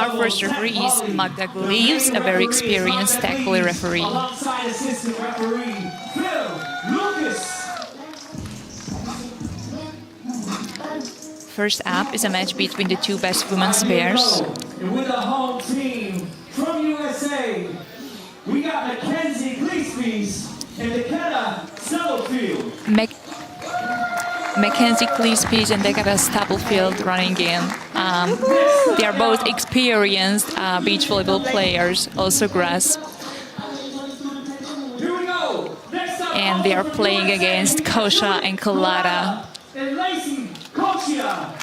our first referee is Magda Gleaves, a very experienced Teqvoly referee. Alongside assistant referee Phil Lucas. First up is a match between the two best women's pairs. And with the home team from USA, we got Mackenzie, Kleespies, and Deketa, Stubblefield. Mackenzie, Kleespies, and Deketa, Stubblefield running in. They are both experienced beach volleyball players, also grass. Here we go. Next up, And they are playing against Coccia and Kolada. And Lacie, Coccia.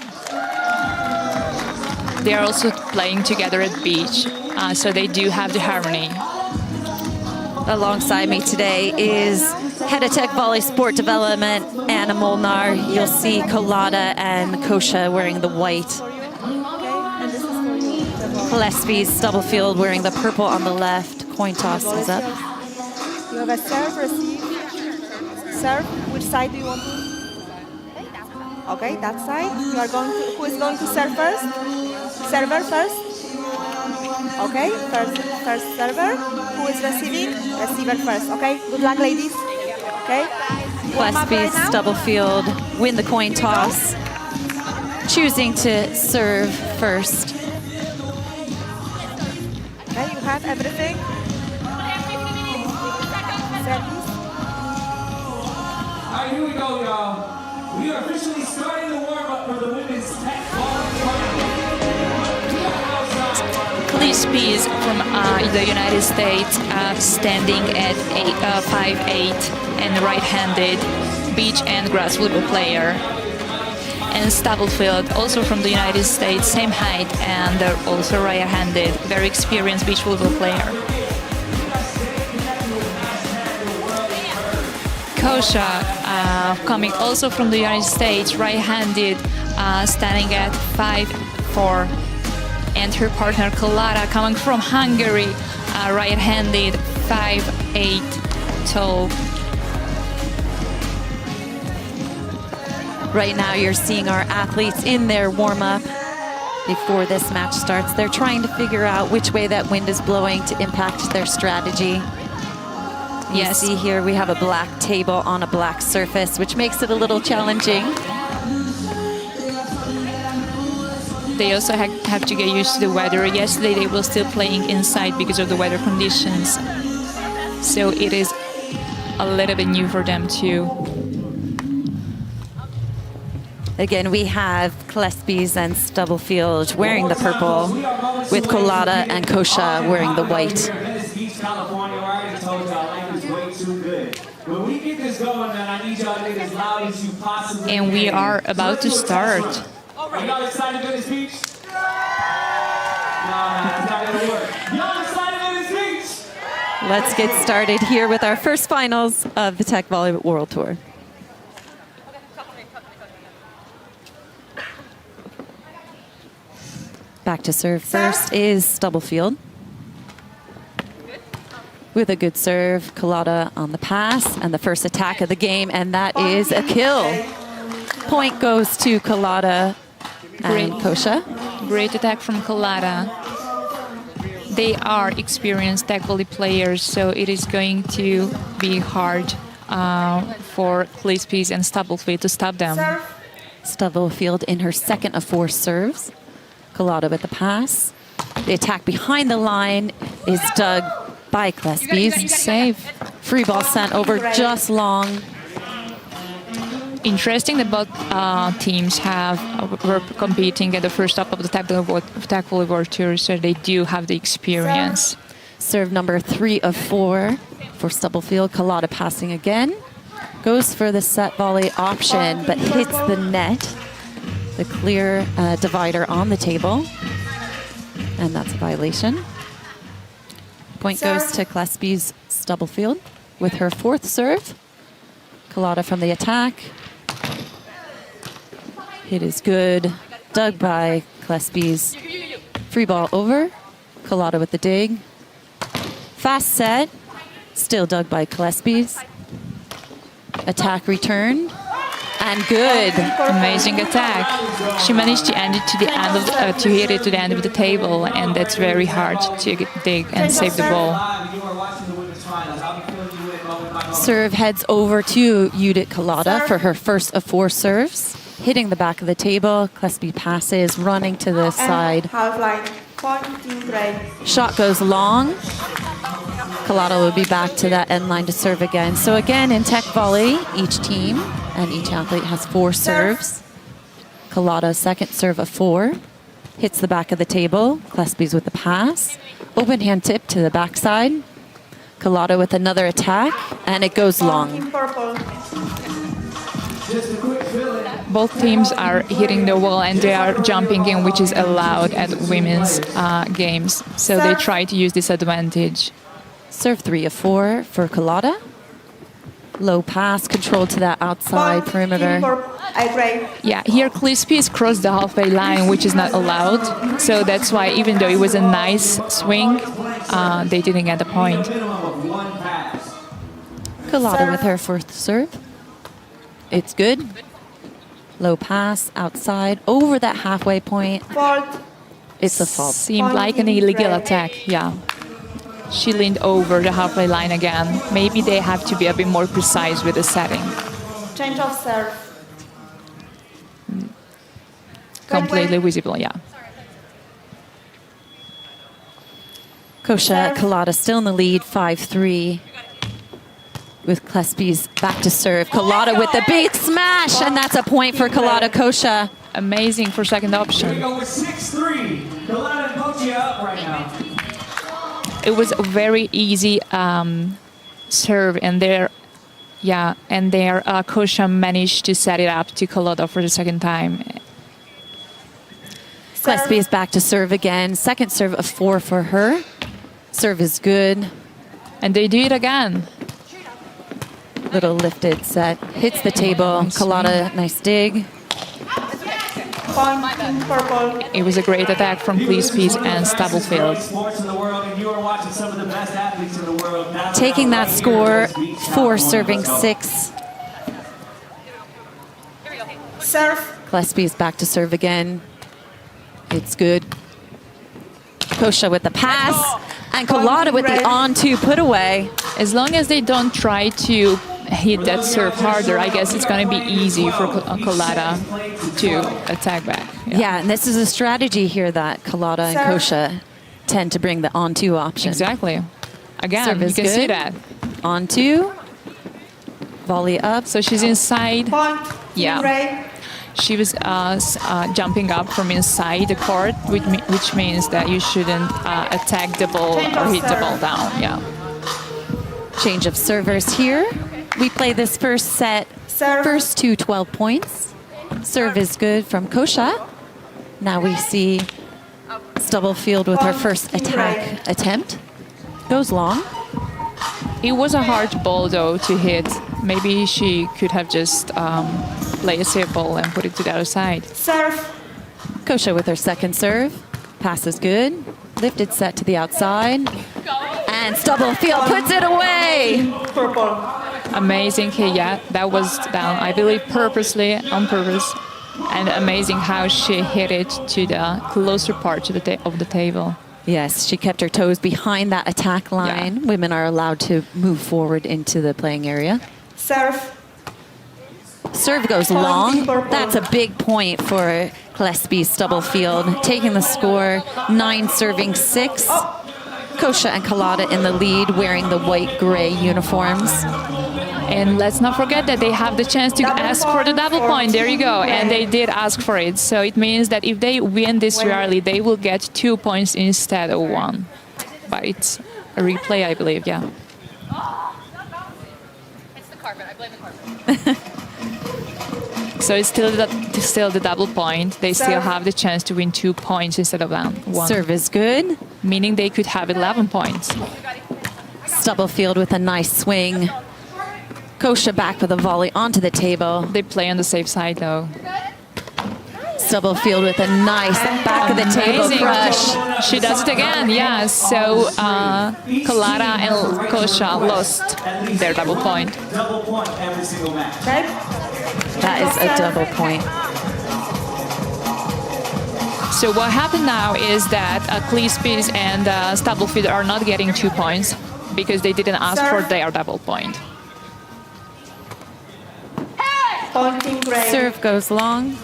They are also playing together at beach, so they do have the harmony. Alongside me today is head of Teqvoly Sport Development, Anna Molnar. You'll see Kolada and Coccia wearing the white. Kleespies, Stubblefield wearing the purple on the left. Coin toss is up. You have a serve, receive. Serve. Which side do you want to? Okay, that side. You are going to. Who is going to serve first? Server first. Okay, first server. Who is receiving? Receiver first. Okay. Good luck, ladies. Okay. Kleespies, Stubblefield win the coin toss, choosing to serve first. Okay, you have everything. Service. All right, here we go, y'all. We are officially starting the warm-up for the women's Teqvoly tournament. Kleespies from the United States, standing at 5'8" and right-handed beach and grass volleyball player. And Stubblefield, also from the United States, same height, and they're also right-handed, very experienced beach volleyball player. Coccia, coming also from the United States, right-handed, standing at 5'4", and her partner Kolada, coming from Hungary, right-handed, 5'8", tall. Right now you're seeing our athletes in their warm-up before this match starts. They're trying to figure out which way that wind is blowing to impact their strategy. You see here we have a black table on a black surface, which makes it a little challenging. They also have to get used to the weather. Yesterday they were still playing inside because of the weather conditions. So it is a little bit new for them too. Again, we have Kleespies and Stubblefield wearing the purple, with Kolada and Coccia wearing the white. And we are about to start. Are y'all excited for this beach? No, it's not gonna work. Y'all excited for this beach? Let's get started here with our first finals of the Teqvoly World Tour. Back to serve first is Stubblefield. With a good serve, Kolada on the pass, and the first attack of the game, and that is a kill. Point goes to Kolada and Coccia. Great attack from Kolada. They are experienced Teqvoly players, so it is going to be hard for Kleespies and Stubblefield to stop them. Stubblefield in her second of 4 serves. Kolada with the pass. The attack behind the line is dug by Kleespies. Save. Free ball sent over just long. Interesting that both teams were competing at the first stop of the Teqvoly World Tour, so they do have the experience. Serve number 3 of 4 for Stubblefield. Kolada passing again. Goes for the set volley option, but hits the net. The clear divider on the table. And that's a violation. Point goes to Kleespies Stubblefield with her 4th serve. Kolada from the attack. Hit is good. Dug by Kleespies. Free ball over. Kolada with the dig. Fast set. Still dug by Kleespies. Attack return. And good. Amazing attack. She managed to end it to the end of to hit it to the end of the table, and that's very hard to dig and save the ball. Serve heads over to Judit Kolada for her first of 4 serves. Hitting the back of the table, Kleespies passes, running to the side. Half line. Point, team break. Shot goes long. Kolada will be back to that end line to serve again. So again, in Teqvoly, each team and each athlete has 4 serves. Kolada, second serve of 4. Hits the back of the table. Kleespies with the pass. Open hand tip to the backside. Kolada with another attack, and it goes long. Team purple. Both teams are hitting the wall and they are jumping in, which is allowed at women's games. So they try to use this advantage. Serve 3 of 4 for Kolada. Low pass, controlled to that outside perimeter. Yeah, here Kleespies crossed the halfway line, which is not allowed. So that's why, even though it was a nice swing, they didn't get the point. Kolada with her fourth serve. It's good. Low pass, outside, over that halfway point. Fault. It's a fault. Seemed like an illegal attack, yeah. She leaned over the halfway line again. Maybe they have to be a bit more precise with the setting. Change of serve. Completely visible, yeah. Coccia, Kolada still in the lead, 5-3. With Kleespies back to serve. Kolada with the big smash, and that's a point for Kolada Coccia. Amazing for second Here we option. go with 6-3. Kolada and Coccia up right now. It was a very easy serve, and their Coccia managed to set it up to Kolada for the second time. Kleespies back to serve again. Second serve of 4 for her. Serve is good. And they do it again. Little lifted set. Hits the table. Kolada, nice dig. Point, team purple. It was a great attack from Kleespies and Stubblefield. Taking that score, 4 serving 6. Serve. Kleespies back to serve again. It's good. Coccia with the pass. And Kolada with the on-2 put away. As long as they don't try to hit that serve harder, I guess it's going to be easy for Kolada to attack back. Yeah, and this is a strategy here that Kolada and Coccia tend to bring the on-2 option. Exactly. Again, Serve you is can see good. that. On-2. Volley up. So she's inside. Point, Yeah. team break. She was jumping up from inside the court, which means that you shouldn't attack the ball or hit the ball down. Yeah. Change of servers here. We play this first set. Serve. First 2 12 points. Serve is good from Coccia. Now we see Stubblefield with her first attack attempt. Goes long. It was a hard ball, though, to hit. Maybe she could have just played a safe ball and put it to the other side. Serve. Coccia with her second serve. Pass is good. Lifted set to the outside. And Stubblefield puts it away. Purple. Amazing. Yeah, that was down, I believe, purposely, on purpose. And amazing how she hit it to the closer part to of the table. Yes, she kept her toes behind that attack line. Yeah. Women are allowed to move forward into the playing area. Serve. Serve goes long. That's a big point for Kleespies Stubblefield. Taking the score, 9 serving 6. Coccia and Kolada in the lead, wearing the white-gray uniforms. And let's not forget that they have the chance to ask for the double point. There you go. And they did ask for it. So it means that if they win this rally, they will get 2 points instead of 1. But it's a replay, I believe, yeah. It's the carpet. I blame the carpet. So it's still the double point. They still have the chance to win 2 points instead of 1. Serve is good. Meaning they could have 11 points. Stubblefield with a nice swing. Coccia back with a volley onto the table. They play on the safe side, though. Stubblefield with a nice back of the table Amazing. crush. She does it again, yeah. So Kolada and Coccia lost their double point. Double point every single match. Okay. That is a double point. So what happened now is that Kleespies and Stubblefield are not getting 2 points because they didn't ask for their double point. Pointing grade. Serve goes long.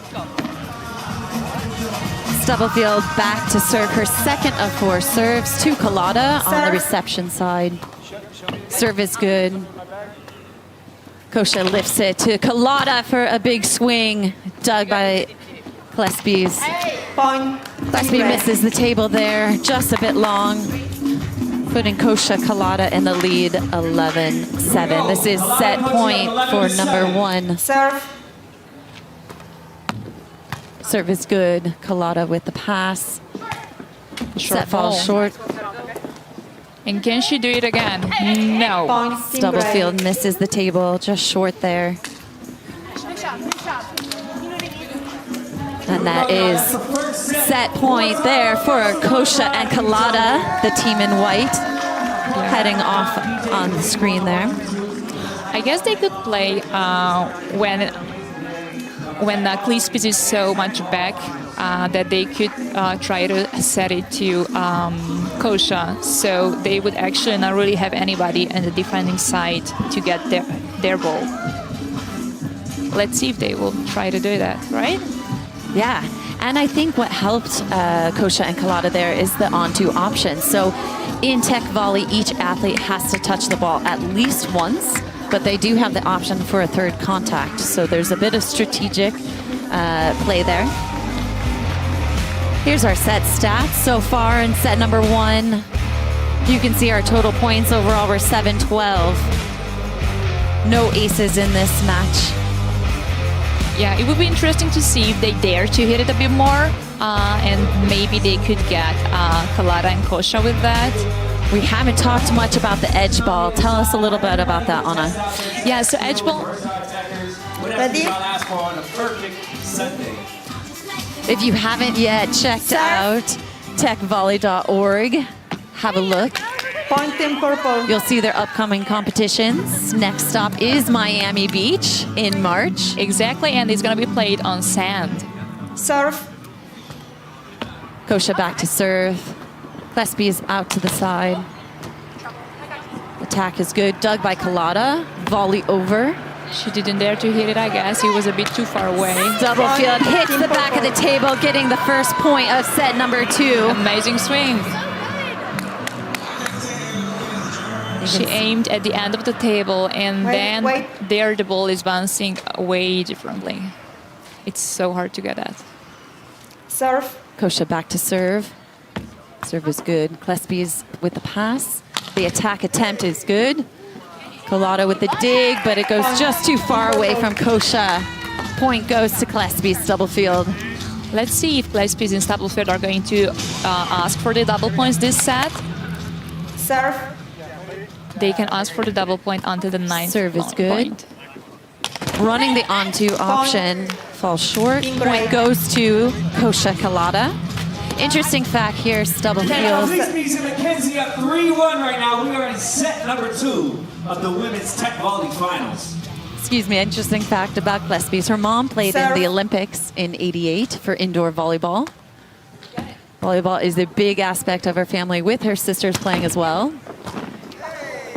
Stubblefield back to serve her second of 4 serves to Kolada on the reception side. Serve is good. Coccia lifts it to Kolada for a big swing. Dug by Kleespies. Point. Kleespies misses the table there, just a bit long. Putting Coccia Kolada in the lead, 11-7. This is set point for number 1. Serve. Serve is good. Kolada with the pass. Short Set falls ball. short. And can she do it again? No. Pointing Stubblefield grade. misses the table, just short there. And that is set point there for Coccia and Kolada, the team in white, heading off on the screen there. I guess they could play when Kleespies is so much back that they could try to set it to Coccia, so they would actually not really have anybody on the defending side to get their ball. Let's see if they will try to do that, right? Yeah, and I think what helped Coccia and Kolada there is the on-to option. So in Teqvoly, each athlete has to touch the ball at least once, but they do have the option for a third contact. So there's a bit of strategic play there. Here's our set stats so far in set number 1. You can see our total points overall were 7-12. No aces in this match. Yeah, it would be interesting to see if they dare to hit it a bit more, and maybe they could get Kolada and Coccia with that. We haven't talked much about the edge ball. Tell us a little bit about that, Anna. Yeah, so edge ball. Ready? If you haven't yet checked out teqvoly.org, have a look. Pointing purple. You'll see their upcoming competitions. Next stop is Miami Beach in March. Exactly, and it's going to be played on sand. Serve. Coccia back to serve. Kleespies out to the side. Attack is good. Dug by Kolada. Volley over. She didn't dare to hit it, I guess. It was a bit too far away. Stubblefield hits the back of the table, getting the first point of set number 2. Amazing swing. She aimed at the end of the table, and then there the ball is bouncing way differently. It's so hard to get at. Serve. Coccia back to serve. Serve is good. Kleespies with the pass. The attack attempt is good. Kolada with the dig, but it goes just too far away from Coccia. Point goes to Kleespies, Stubblefield. Let's see if Kleespies and Stubblefield are going to ask for the double points this set. Serve. They can ask for the double point onto the 9th Serve is good. point. Running the on-to option falls short. Point goes to Coccia Kolada. Interesting fact here, Stubblefield. Kleespies and Mackenzie up 3-1 right now. We are in set number 2 of the women's Teqvoly finals. Excuse me, interesting fact about Kleespies. Her mom played in the Olympics in '88 for indoor volleyball. Volleyball is a big aspect of her family, with her sisters playing as well.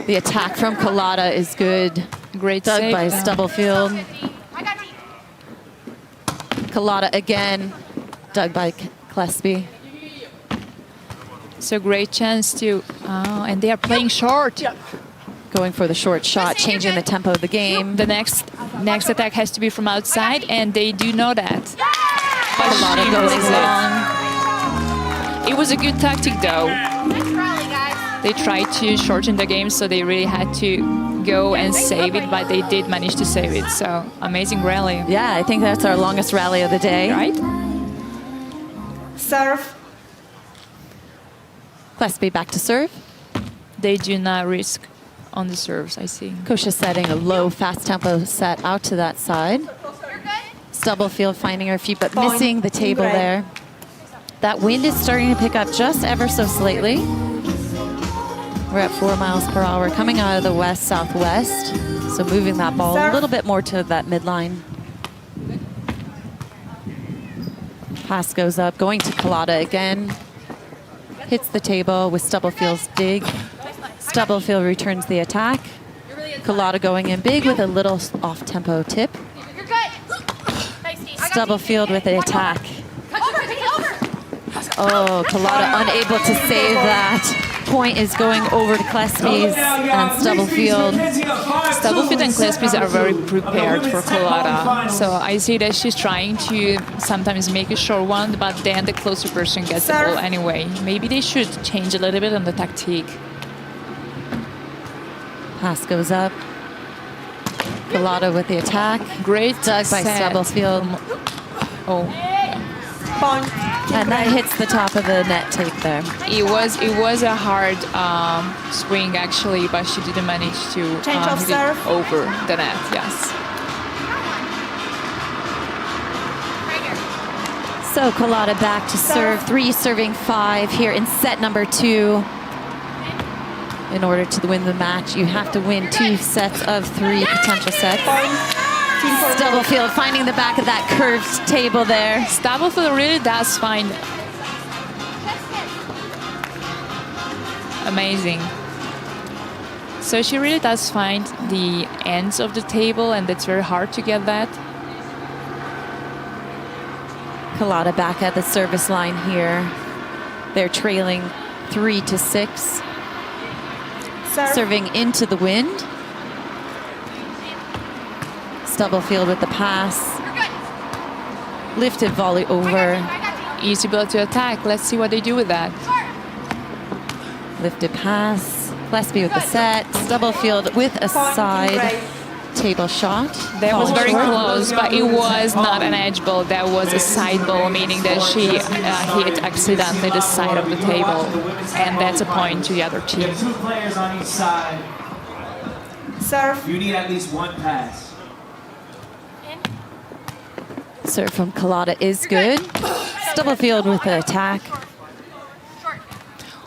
The attack from Kolada is good. Great Dug save. by Stubblefield. Kolada again. Dug by Kleespies. So great chance to... Oh, and they are playing short. Going for the short shot, changing the tempo of the game. The next attack has to be from outside, and they do know that. Kolada goes long. It was a good tactic, though. They tried to shorten the game, so they really had to go and save it, but they did manage to save it. So amazing rally. Yeah, I think that's our longest rally of the day. Right? Serve. Kleespies back to serve. They do not risk on the serves, I see. Coccia setting a low, fast tempo set out to that side. Stubblefield finding her feet, but missing the table there. That wind is starting to pick up just ever so slightly. We're at 4 miles per hour, coming out of the west-southwest. So moving that ball a little bit more to that midline. Pass goes up, going to Kolada again. Hits the table with Stubblefield's dig. Stubblefield returns the attack. Kolada going in big with a little off-tempo tip. You're good. Nice, Steve. Stubblefield with the attack. Over. Oh, Kolada unable to save that. Point is going over to Kleespies and Stubblefield. Stubblefield and Kleespies are very prepared for Kolada. So I see that she's trying to sometimes make a short one, but then the closer person gets the ball anyway. Maybe they should change a little bit on the tactique. Pass goes up. Kolada with the attack. Great Dug by set. Stubblefield. Oh, Point. And that hits the top of the net tape there. it was a hard swing actually, but she didn't manage to Change of hit serve. it over the net. Yes. So Kolada back to serve. 3 serving 5 here in set number 2. In order to win the match, you have to win 2 sets of 3 potential sets. Stubblefield finding the back of that curved table there. Stubblefield really does find amazing. So she really does find the ends of the table, and it's very hard to get that. Kolada back at the service line here. They're trailing 3-6. Serving into the wind. Stubblefield with the pass. Lifted volley over. Easy ball to attack. Let's see what they do with that. Lifted pass. Kleespies with the set. Stubblefield with a side table shot. That was Fall very short. close, but it was not an edge ball. That was a side ball, meaning that she hit accidentally the side of the table. And that's a point to the other team. 2 players on each side. Serve. You need at least 1 pass. Serve from Kolada is good. Stubblefield with the attack.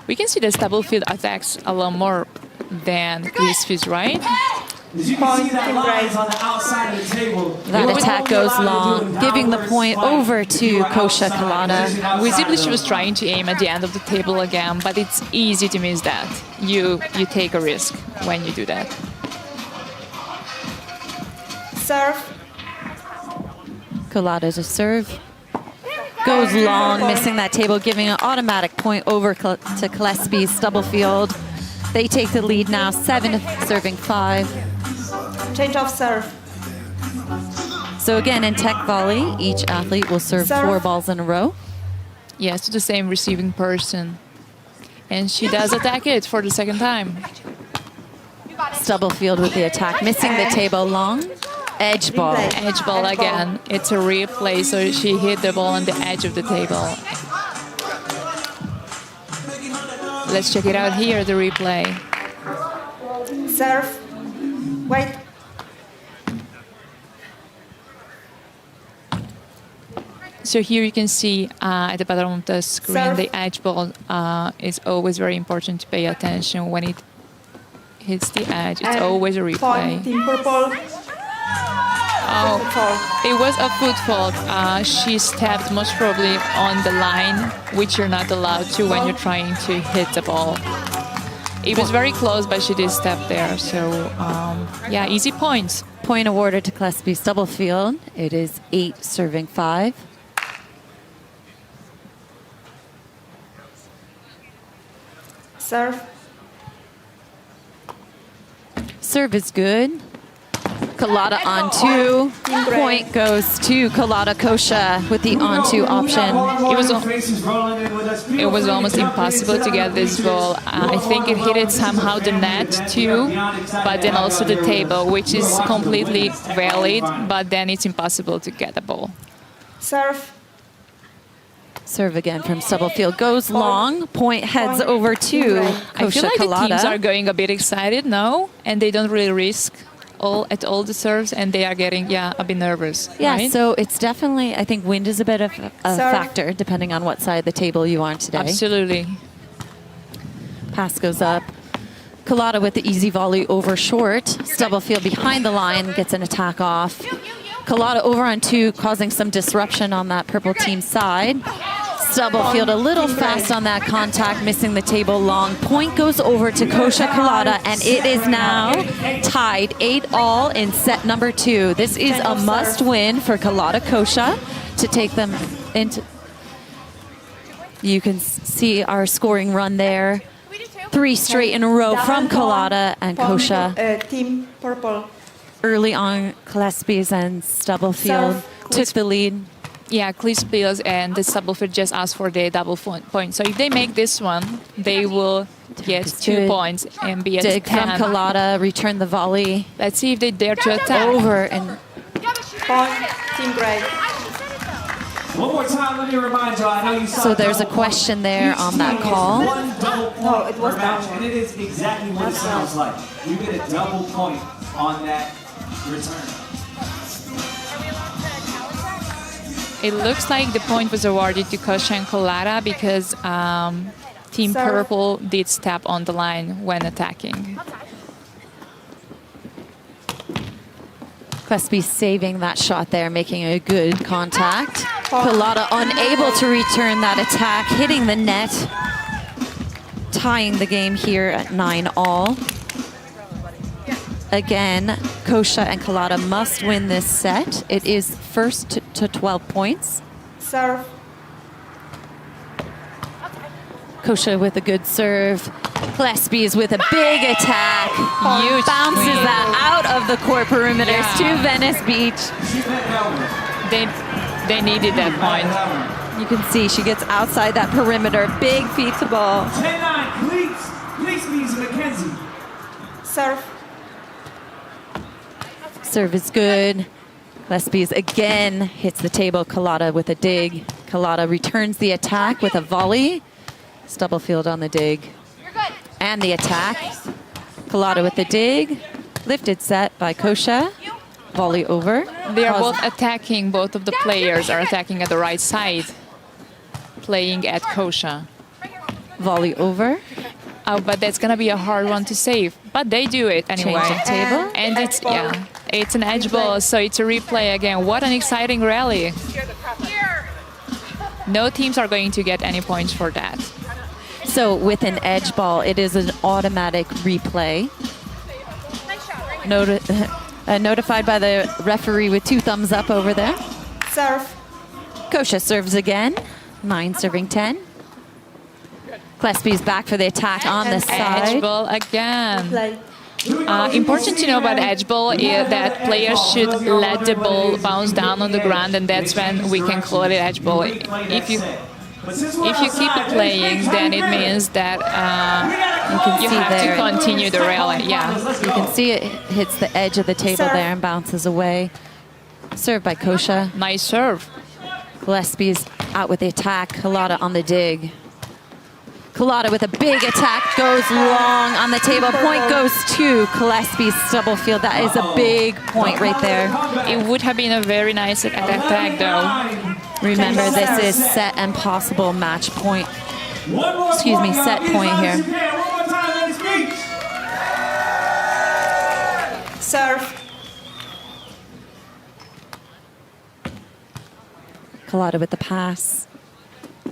We can see that Stubblefield attacks a lot more than Kleespies, right? As you can see, that line is on the outside of the table. That attack goes long, giving the point over to Coccia Kolada. Visibly, she was trying to aim at the end of the table again, but it's easy to miss that. You take a risk when you do that. Serve. Kolada to serve. Goes long, missing that table, giving an automatic point over to Kleespies. Stubblefield. They take the lead now, 7 serving 5. Change of serve. So again, in Teqvoly, each athlete will serve 4 balls in a row. Yes, to the same receiving person. And she does attack it for the second time. Stubblefield with the attack, missing the table long. Edge ball. Edge ball again. It's a replay, so she hit the ball on the edge of the table. Let's check it out here, the replay. Serve. Wait. So here you can see at the bottom of the screen, Serve. the edge ball is always very important to pay attention. When it hits the edge, it's always a replay. Point. Team purple. Oh, it was a foot fault. She stepped most probably on the line, which you're not allowed to when you're trying to hit the ball. It was very close, but she did step there. So, yeah, easy points. Point awarded to Kleespies Stubblefield. It is 8 serving 5. Serve. Serve is good. Kolada on 2. Point goes to Kolada Coccia with the on 2 option. It was almost impossible to get this ball. I think it hit it somehow the net too, but then also the table, which is completely valid, but then it's impossible to get the ball. Serve. Serve again from Stubblefield. Goes long. Point heads over to I feel Coccia like the teams are Kolada. going a bit excited now, and they don't really risk all the serves, and they are getting a bit nervous. Yeah, right? so it's definitely, I think wind is a bit of a factor depending on what side of the table you are on today. Absolutely. Pass goes up. Kolada with the easy volley over short. Stubblefield behind the line gets an attack off. Kolada over on 2, causing some disruption on that purple team side. Stubblefield a little fast on that contact, missing the table long. Point goes over to Coccia Kolada, and it is now tied 8-all in set number 2. This is a must-win for Kolada Coccia to take them into... You can see our scoring run there. 3 straight in a row from Kolada and Coccia. Team purple. Early on, Kleespies and Stubblefield took the lead. Yeah, Kleespies and the Stubblefield just asked for the double point. So if they make this one, they will get 2 points and be at Dig 10. from Kolada, return the volley. Let's see if they dare to attack. Over and Point, Team Gray. One more time, let me remind you, I know you saw so there's a question there on that call. one double point No, it was per match, down. and it is exactly what it sounds like. You get a double point on that return. It looks like the point was awarded to Coccia and Kolada because Team Serve. Purple did step on the line when attacking. Kleespies saving that shot there, making a good contact. Kolada unable to return that attack, hitting the net, tying the game here at 9-all. Again, Coccia and Kolada must win this set. It is first to 12 points. Serve. Coccia with a good serve. Kleespies with a big attack. Huge Bounces swing. that out of the court perimeters to Venice Beach. They needed that point. You can see she gets outside that perimeter. Big feet to ball. 10-9, Kleespies and Mackenzie. Serve. Serve is good. Kleespies again hits the table. Kolada with a dig. Kolada returns the attack with a volley. Stubblefield on the dig. And the attack. Kolada with the dig. Lifted set by Coccia. Volley over. They are both attacking, both of the players are attacking at the right side, playing at Coccia. Volley over. Oh, but that's gonna be a hard one to save. But they do it anyway. Change the table. And it's an edge ball, so it's a replay again. What an exciting rally. No teams are going to get any points for that. So with an edge ball, it is an automatic replay. Notified by the referee with 2 thumbs up over there. Serve. Coccia serves again. 9 serving 10. Kleespies back for the attack on the Edge side. ball again. Play. Important to know about edge ball is that players should let the ball bounce down on the ground, and that's when we can call it edge ball. If you keep it playing, then it means that you see have there. to continue the rally. Yeah. You can see it hits the edge of the table Serve. there and bounces away. Served by Coccia. Nice serve. Kleespies out with the attack. Kolada on the dig. Kolada with a big attack, goes long on the table. Point goes to Kleespies Stubblefield. That is a big point right there. It would have been a very nice attack, though. Remember, this is set and possible match point. Excuse me, set point here. Serve. Kolada with the pass.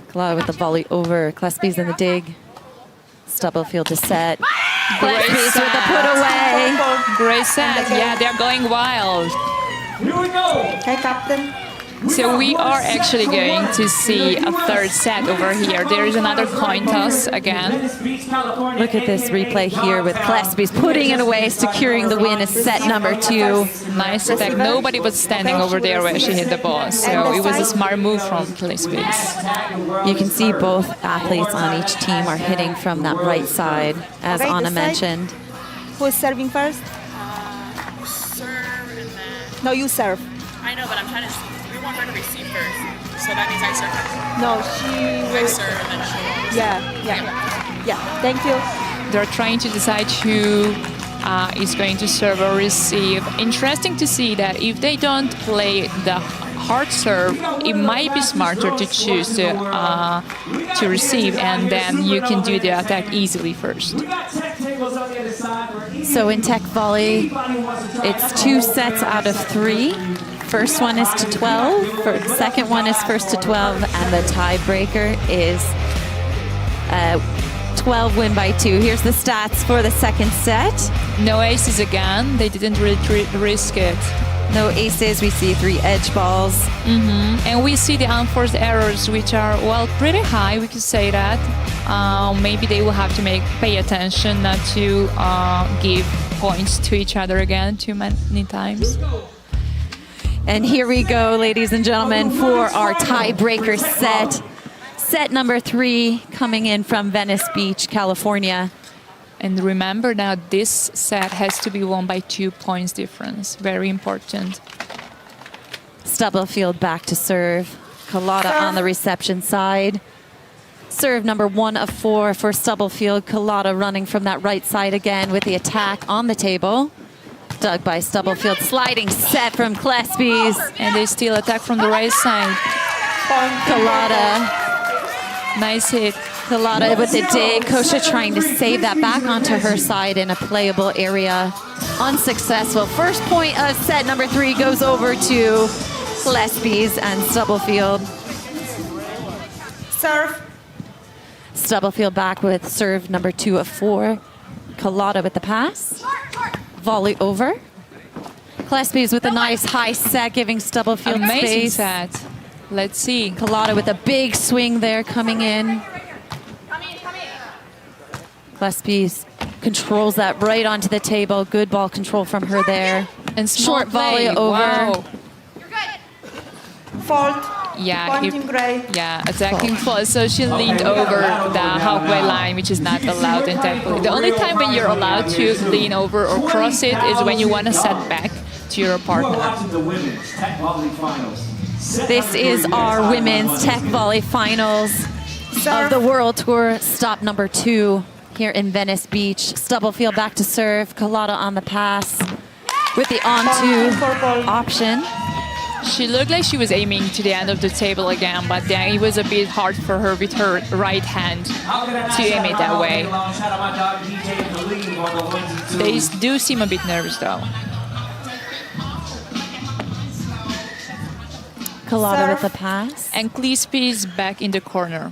Kolada with the volley over. Kleespies in the dig. Stubblefield to set. Kleespies with the put away. Great set. Yeah, they're going wild. Here we go. Okay, Captain. So we are actually going to see a third set over here. There is another coin toss again. Look at this replay here with Kleespies putting it away, securing the win. Is set number 2. Nice attack. Nobody was standing over there where she hit the ball, so it was a smart move from Kleespies. You can see both athletes on each team are hitting from that right side, as Okay, Anna this side. mentioned. Who is serving first? Serve and then. No, you serve. I know, but I'm trying to. We want her to receive first. So that means I serve first. No, she I will. serve and then she. Yeah. Thank you. They're trying to decide who is going to serve or receive. Interesting to see that if they don't play the hard serve, it might be smarter to choose to receive, and then you can do the attack easily first. So in Teqvoly, it's 2 sets out of 3 first one is to 12. Second one is first to 12, and the tiebreaker is 12 win by 2. Here's the stats for the second set. No aces again. They didn't really risk it. No aces. We see 3 edge balls. And we see the unforced errors, which are, well, pretty high, we could say that. Maybe they will have to pay attention not to give points to each other again too many times. And here we go, ladies and gentlemen, for our tiebreaker set. Set number 3 coming in from Venice Beach, California. And remember now, this set has to be won by 2 points difference. Very important. Stubblefield back to serve. Kolada on the reception side. Serve number 1 of 4 for Stubblefield. Kolada running from that right side again with the attack on the table. Dug by Stubblefield. Sliding set from Kleespies. And they still attack from the right side. Kolada. Nice hit. Kolada with the dig. Coccia trying to save that back onto her side in a playable area. Unsuccessful. First point of set number 3 goes over to Kleespies and Stubblefield. Serve. Stubblefield back with serve number 2 of 4. Kolada with the pass. Volley over. Kleespies with a nice high set, giving Stubblefield Amazing space. set. Let's see. Kolada with a big swing there coming in. Kleespies controls that right onto the table. Good ball control from her there. And short volley over. Wow. Fault. Yeah, Point in gray. yeah, attacking fault. So she leaned over the halfway line, which is not allowed in Teqvoly. The only time when you're allowed to lean over or cross it is when you want to set back to your partner. This is our women's Teqvoly finals of the World Tour. Stop number 2 here in Venice Beach. Stubblefield back to serve. Kolada on the pass with the on-to option. She looked like she was aiming to the end of the table again, but then it was a bit hard for her with her right hand to aim it that way. They do seem a bit nervous though. Kolada with the pass. And Kleespies back in the corner,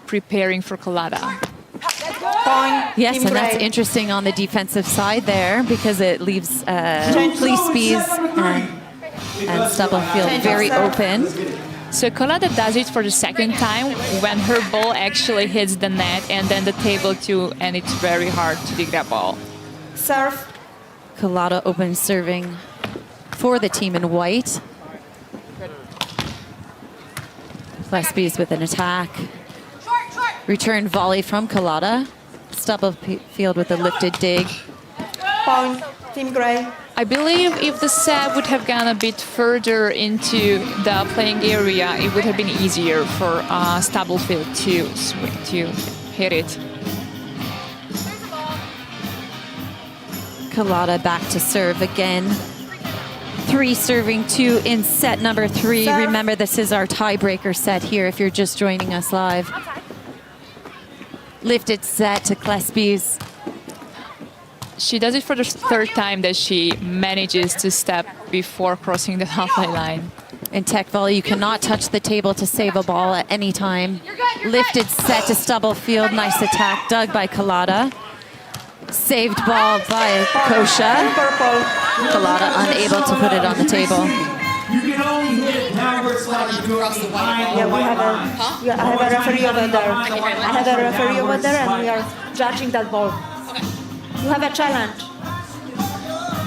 preparing for Kolada. Yes, and that's interesting on the defensive side there because it leaves Kleespies and Stubblefield very open. So Kolada does it for the second time when her ball actually hits the net and then the table too, and it's very hard to dig that ball. Serve. Kolada open serving for the team in white. Kleespies with an attack. Return volley from Kolada. Stubblefield with a lifted dig. Point. Team gray. I believe if the set would have gone a bit further into the playing area, it would have been easier for Stubblefield to hit it. Kolada back to serve again. 3 serving 2 in set number 3. Serve. Remember, this is our tiebreaker set here if you're just joining us live. Lifted set to Kleespies. She does it for the 3rd time that she manages to step before crossing the halfway line. In Teqvoly, you cannot touch the table to save a ball at any time. Lifted set to Stubblefield. Nice attack dug by Kolada. Saved ball by Coccia. Kolada unable to put it on the table. You can only hit it downward slightly if you're Yeah, we have I have a referee over there. I have a referee over there, and we are judging that ball. You have a challenge.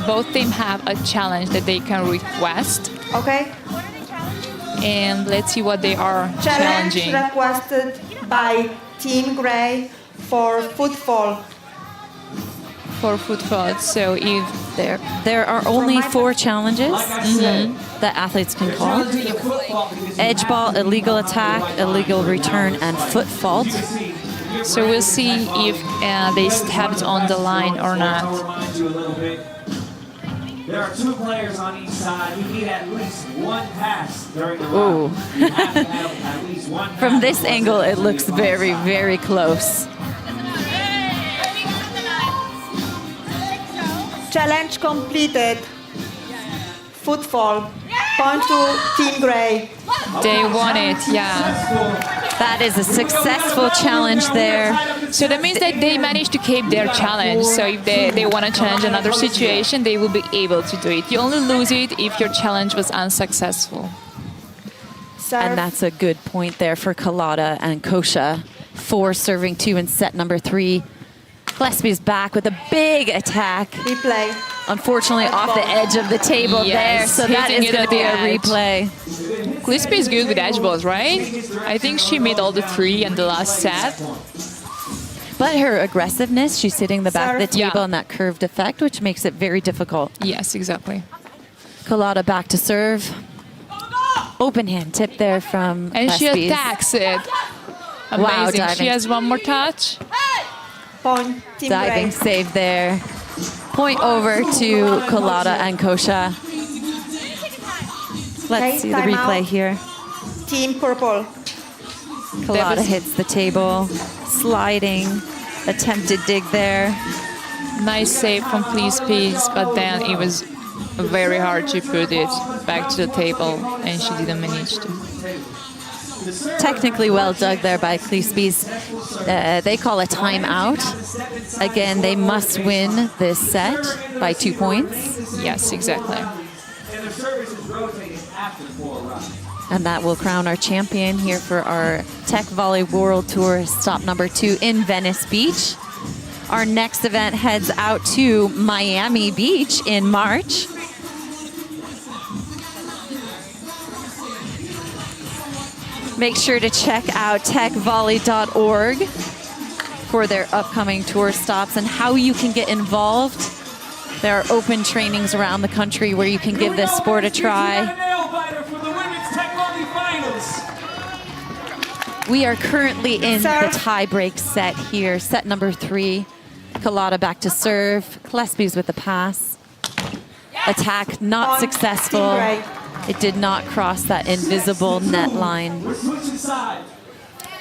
Both teams have a challenge that they can request. Okay. And let's see what they are Challenge challenging. requested by Team Gray for footfall. For football. So if There are only 4 challenges that athletes can call. Edge ball, illegal attack, illegal return, and foot fault. So we'll see if they stepped on the line or not. There are 2 players on each side. You need at least 1 pass during the Ooh. round. You have to have at least 1 pass. From this angle, it looks very, very close. Challenge completed. footfall. Point to Team Gray. They won it, yeah. That is a successful challenge there. So that means that they managed to keep their challenge. So if they want to challenge another situation, they will be able to do it. You only lose it if your challenge was unsuccessful. Serve. And that's a good point there for Kolada and Coccia. 4 serving 2 in set number 3. Kleespies back with a big attack. Replay. Unfortunately, off the edge of the table there. So that hitting is it going at to be the a edge. replay. Kleespies is good with edge balls, right? I think she made all the 3 in the last set. But her aggressiveness, she's hitting the back of the Serve. table Yeah. in that curved effect, which makes it very difficult. Yes, exactly. Kolada back to serve. Open hand tip there from And she Kleespies. attacks it. Wow, Amazing. diving. She has one more touch. Point Team Diving Gray. save there. Point over to Kolada and Coccia. Let's Okay, see the time replay out. here. Team Purple. Kolada was- hits the table, sliding, attempted dig there. Nice save from Kleespies, but then it was very hard to put it back to the table, and she didn't manage to. Technically well dug there by Kleespies. They call a timeout. Again, they must win this set by 2 points. Yes, exactly. And the service is rotating after 4 rounds. And that will crown our champion here for our Teqvoly World Tour stop number 2 in Venice Beach. Our next event heads out to Miami Beach in March. Make sure to check out teqvolley.org for their upcoming tour stops and how you can get involved. There are open trainings around the country where you can give this sport a try. We are currently in the tie-break set here, set number 3. Kolada back to serve. Kleespies with the pass. Attack not successful. It did not cross that invisible net line.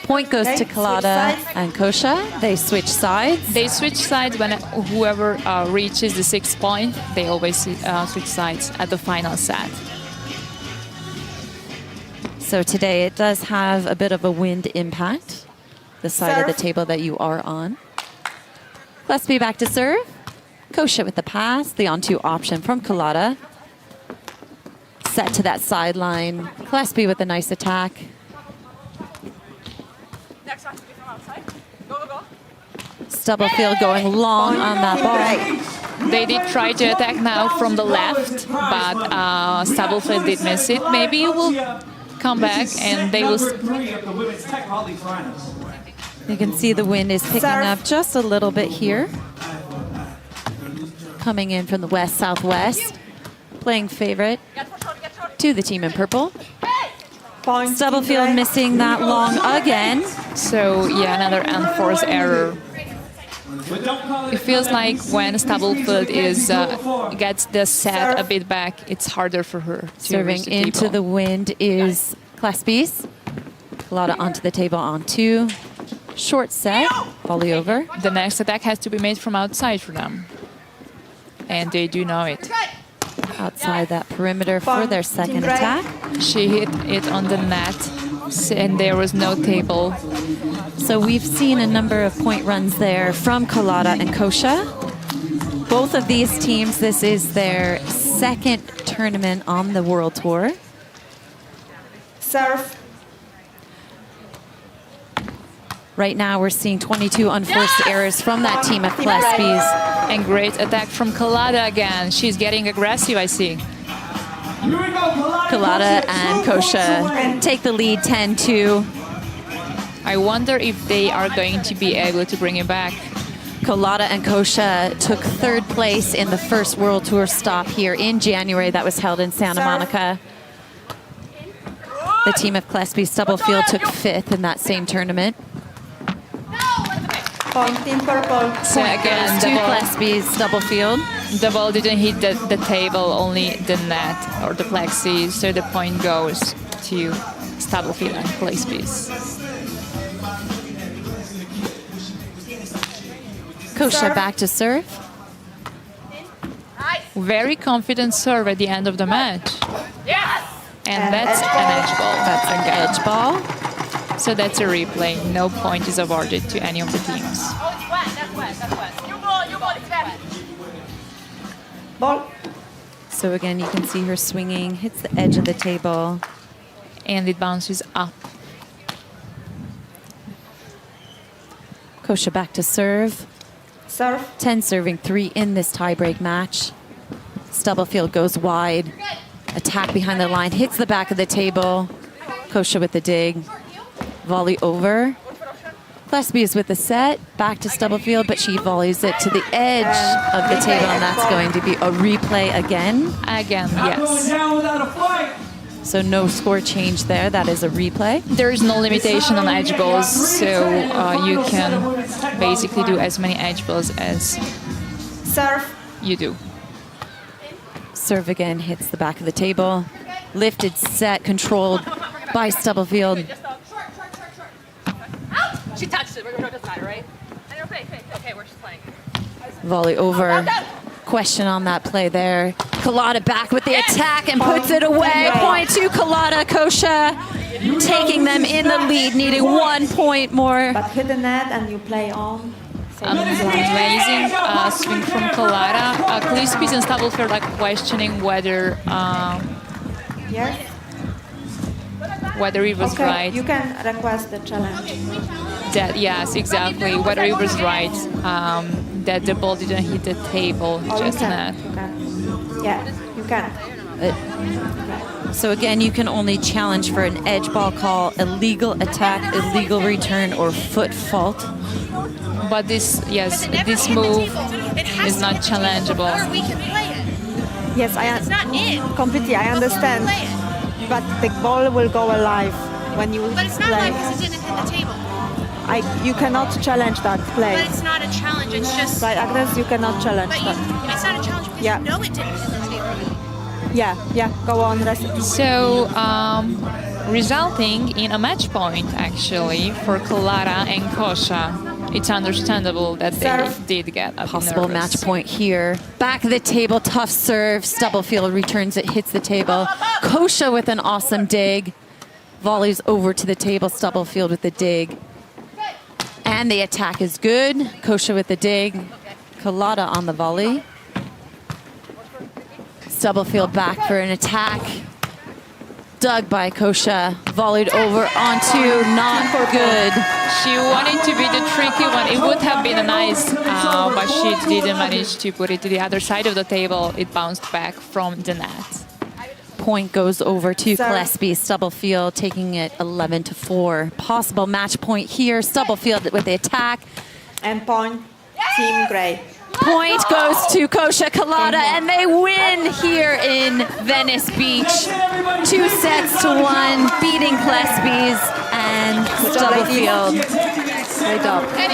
Point goes to Kolada and Coccia. They switch sides. They switch sides when whoever reaches the 6th point. They always switch sides at the final set. So today it does have a bit of a wind impact, the side of the table that you are on. Kleespies back to serve. Coccia with the pass, the on-2 option from Kolada. Set to that sideline. Kleespies with a nice attack. Next one to be from outside. Go, go, go. Stubblefield going long on that ball. They did try to attack now from the left, but Stubblefield did miss it. Maybe it will come back and they will. You can see the wind is picking up just a little bit here. Coming in from the west-southwest. Playing favorite to the team in purple. Stubblefield missing that long again. So yeah, another unforced error. It feels like when Stubblefield gets the set a bit back, it's harder for her to Serving reach the into table. the wind is Kleespies. Kolada onto the table on 2. Short set, volley over. The next attack has to be made from outside for them, and they do know it. Outside that perimeter for their second attack. She hit it on the net, and there was no table. So we've seen a number of point runs there from Kolada and Coccia. Both of these teams, this is their second tournament on the World Tour. Serve. Right now we're seeing 22 unforced errors from that team of Kleespies. And great attack from Kolada again. She's getting aggressive, I see. Kolada and Coccia take the lead 10-2. I wonder if they are going to be able to bring it back. Kolada and Coccia took 3rd place in the first World Tour stop here in January that was held in Santa Monica. The team of Kleespies Stubblefield took 5th in that same tournament. Point Team Purple. So again, To Kleespies Stubblefield. the ball didn't hit the table, only the net or the plexi. So the point goes to Stubblefield and Kleespies. Coccia back to serve. Nice. Very confident serve at the end of the match. And that's an edge ball. That's an edge ball. So that's a replay. No point is awarded to any of the teams. Ball. So again, you can see her swinging, hits the edge of the table. And it bounces up. Coccia back to serve. Serve. 10 serving 3 in this tiebreak match. Stubblefield goes wide. Attack behind the line, hits the back of the table. Coccia with the dig. Volley over. Kleespies with the set. Back to Stubblefield, but she volleys it to the edge of the table, and that's going to be a replay again. Again, Not going yes. down without a fight. So no score change there. That is a replay. There is no limitation on edge balls, so you can basically do as many edge balls as Serve. you do. Serve again, hits the back of the table. Lifted set, controlled by Stubblefield. She touched it. It doesn't matter, right? Okay, we're just playing. Volley over. Question on that play there. Kolada back with the attack and puts it away. Point to Kolada. Coccia taking them in the lead, needing 1 point more. But hit the net and you play on. So Amazing swing from Kolada. Kleespies and Stubblefield are questioning whether yes. whether it was Okay, right. you can request the challenge. That yes, exactly. Whether it was right that the ball didn't hit the table, Oh, just you net. can. You can. Yeah, you can. So again, you can only challenge for an edge ball call, illegal attack, illegal return, or foot fault. But this, yes, this move is not challengeable. We can play it. Yes, It's not in. completely. I understand. Play it. But the ball will go alive when you But it's not play. like because it didn't hit the table. You cannot challenge that play. But it's not a challenge. It's just. Right, Agnes, you cannot challenge But that. it's not a challenge because Yeah. you know it didn't hit the table. Yeah, go on. So, resulting in a match point actually for Kolada and Coccia. It's understandable that they Serve. did get a Possible nervous. match point here. Back of the table, tough serve. Stubblefield returns it, hits the table. Coccia with an awesome dig. Volleys over to the table. Stubblefield with the dig. And the attack is good. Coccia with the dig. Kolada on the volley. Stubblefield back for an attack. Dug by Coccia. Volleyed over onto, not good. She wanted to be the tricky one. It would have been a nice, but she didn't manage to put it to the other side of the table. It bounced back from the net. Point goes over to Serve. Kleespies. Stubblefield taking it 11-4. Possible match point here. Stubblefield with the attack. And point, Team Grey. Point goes to Coccia Kolada, and they win here in Venice Beach. 2-1, beating Kleespies and Good job, ladies. Stubblefield. Great job. And